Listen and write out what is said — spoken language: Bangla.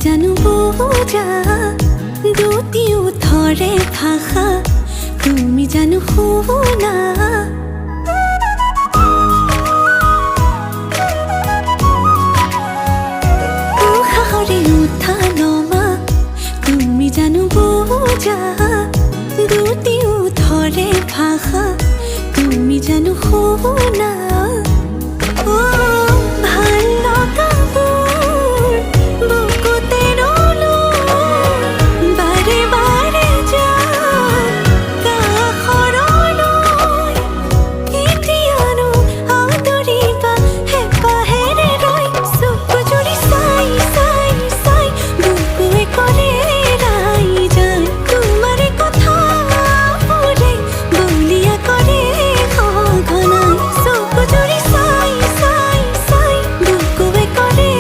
জানো বোঝা দুটি উঠৰে ভাষা তুমি জানো শুনা উশাহৰে উঠা নমা তুমি জানো বোঝা দুটি উঠৰে ভাষা তুমি জানো শুনা